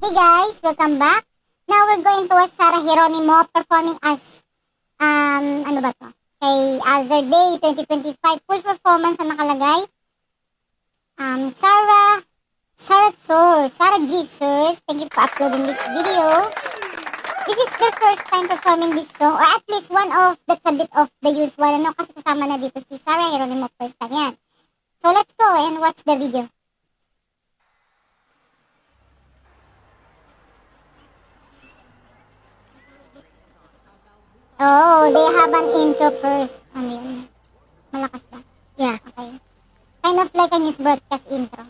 Hey guys, welcome back. Now we're going to watch Sarah Geronimo performing as, ano ba to? Kay Other Day 2025. Full performance ang nakalagay. Sarah G. Source. Thank you for uploading this video. This is their first time performing this song, or at least one of, that's a bit of the usual, ano, kasi kasama na dito si Sarah Geronimo first time yan. So let's go and watch the video. Oh, they have an intro first. Ano yun? Malakas ba? Yeah. Okay. Kind of like a news broadcast intro.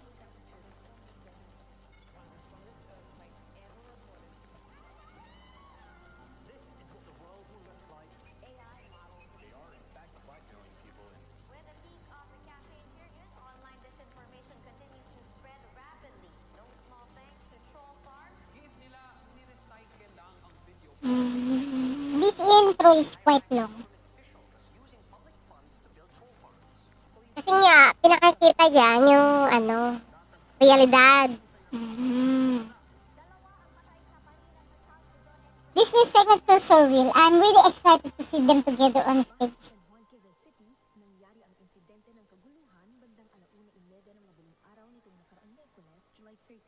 With the peak of the campaign period, online disinformation continues to spread rapidly. No small thanks to troll farms. This intro is quite long. Kasi nga, pinakakita dyan yung realidad. This new segment feels so real. I'm really excited to see them together on stage.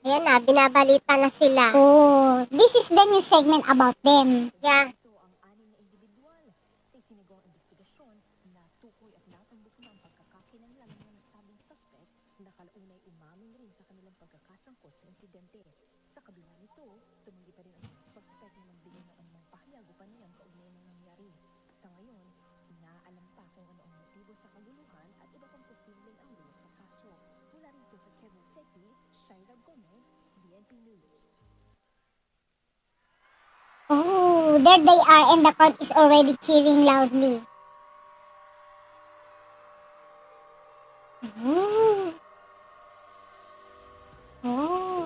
Ayan na, binabalita na sila. Oh, this is the new segment about them. Yeah. Oh, there they are and the crowd is already cheering loudly. Oh. Oh.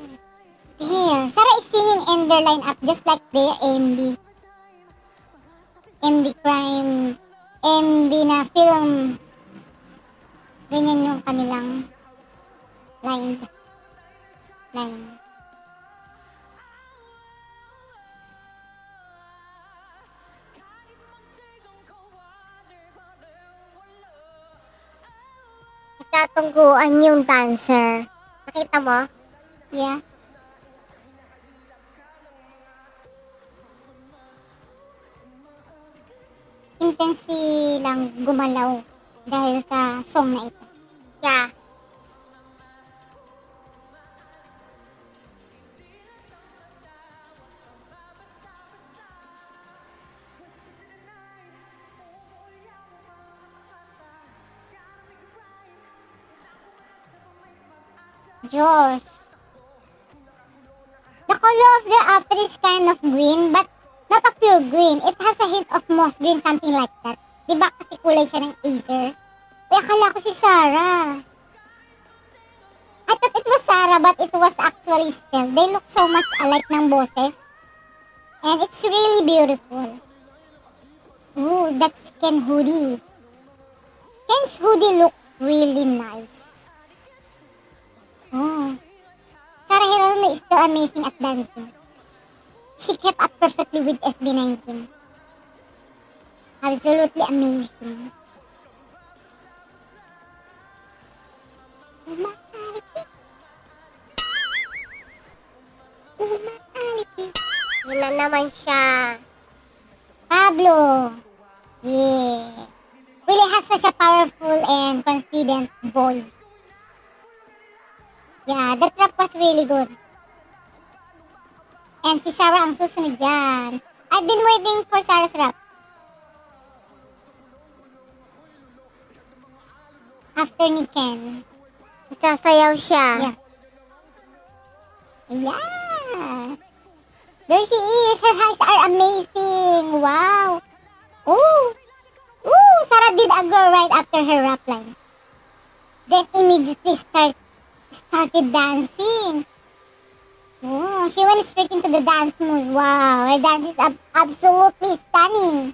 There, Sarah is singing and their line up just like their MB. MB crime, MB na film. Ganyan yung kanilang line. Nagkatungguan yung dancer. Nakita mo? Yeah. Intense lang gumalaw dahil sa song na ito. Yeah. Josh. The color of their outfit is kind of green, but not a pure green. It has a hint of moss green, something like that. Diba kasi kulay siya ng Acer? Uy, akala ko si Sarah. I thought it was Sarah, but it was actually Stell. They look so much alike ng boses. And it's really beautiful. Ooh, that's Ken hoodie. Ken's hoodie look really nice. Oh. Sarah Geronimo is still amazing at dancing. She kept up perfectly with SB19. Absolutely amazing. Yun na naman siya. Pablo. Yeah. Really has such a powerful and confident voice. Yeah, the trap was really good. And si Sarah ang susunod dyan. I've been waiting for Sarah's rap. After ni Ken. Sasayaw siya. Yeah. Yeah. There she is. Her eyes are amazing. Wow. Ooh. Ooh, Sarah did a girl right after her rap line. Then immediately started dancing. Oh, she went straight into the dance moves. Wow, her dance is absolutely stunning.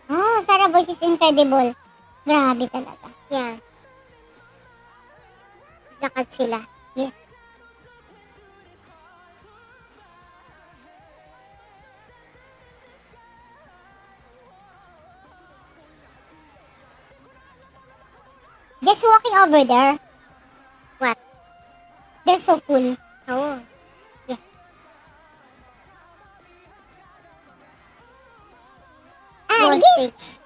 Oh, Sarah voice is incredible. Grabe talaga. Yeah. Lakad sila. Yeah. Just walking over there, What? they're so cool. Oh. Small Sige. stage.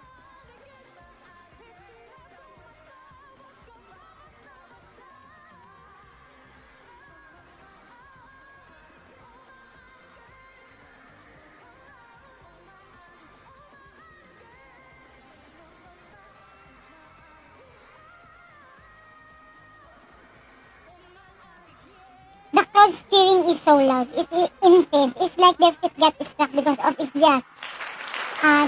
The crowd's cheering is so loud. It's intense. It's like their feet got struck because of its just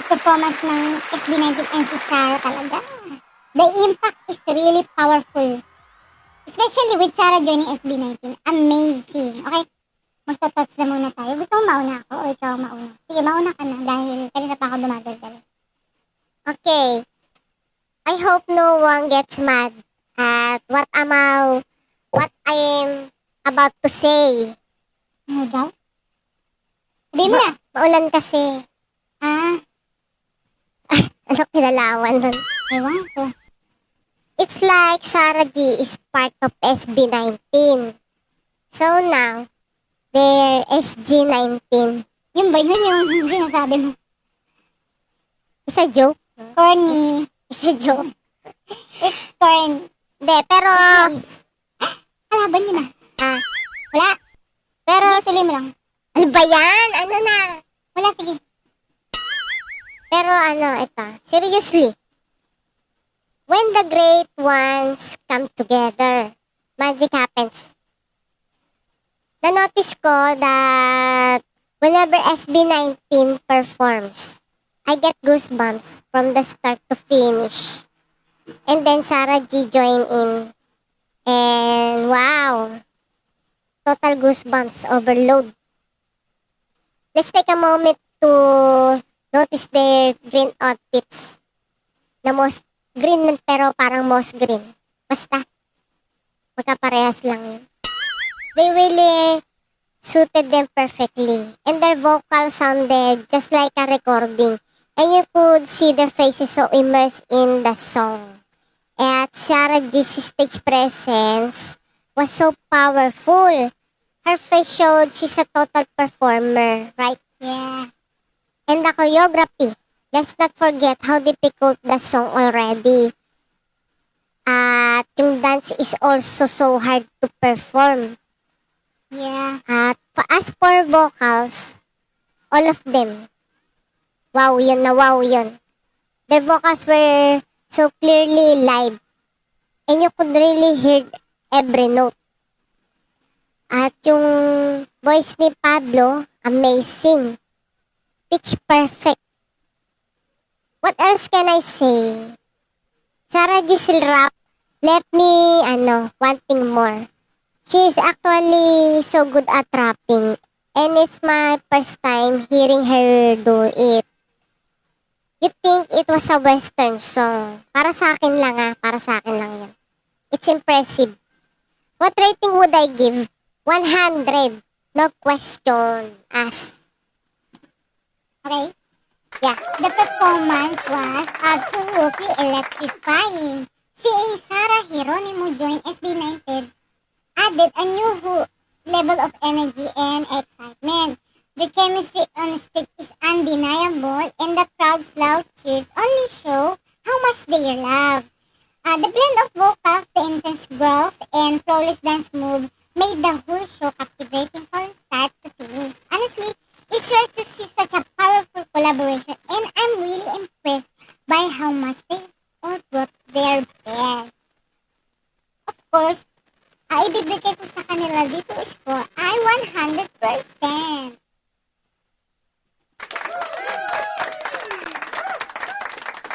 performance ng SB19 and si Sarah talaga. The impact is really powerful. Especially with Sarah joining SB19. Amazing. Okay, magto-thoughts na muna tayo. Gusto mo mauna ako o ikaw mauna? Sige, mauna ka na dahil kanina pa ako dumadal-dal. Okay. I hope no one gets mad at what I am about to say. Ano daw? Sabihin mo na. Maulan kasi. Ano kinalawan nun? Ewan ko. It's like Sarah G is part of SB19. So now, they're SG19. Yun ba yun yung sinasabi mo? It's a joke. Corny. It's a joke. It's corny. Hindi, pero... Nice. Kalaban nyo na. Ah, Wala. pero... Sige, tuloy mo lang. Ano ba yan? Ano na? Wala, sige. Pero ito. Seriously. When the great ones come together, magic happens. Na-notice ko that whenever SB19 performs, I get goosebumps from the start to finish. And then Sarah G join in. And wow! Total goosebumps overload. Let's take a moment to notice their green outfits. Na most green pero parang moss green. Basta, magkaparehas lang yun. They really suited them perfectly. And their vocal sounded just like a recording. And you could see their faces so immersed in the song. At Sarah G's stage presence was so powerful. Her face showed she's a total performer, right? Yeah. And the choreography. Let's not forget how difficult the song already. At yung dance is also so hard to perform. Yeah. At as for vocals, all of them, wow yun na wow yun. Their vocals were so clearly live. And you could really hear every note. At yung voice ni Pablo, amazing. Pitch perfect. What else can I say? Sarah Giselle Rap left me, wanting more. She is actually so good at rapping. And it's my first time hearing her do it. You think it was a western song. Para sa akin lang para sa akin lang yun. It's impressive. What rating would I give? 100. No question. Ask. Okay. Yeah. The performance was absolutely electrifying. Seeing Sarah Geronimo join SB19 added a new level of energy and excitement. The chemistry on stage is undeniable, and the crowd's loud cheers only show how much they love. The blend of vocals, the intense growls, and flawless dance move made the whole show captivating from start to finish. Honestly, it's rare to see such a powerful collaboration, and I'm really impressed by how much they all brought their best. Of course, ibibigay ko sa kanila dito score ay 100%.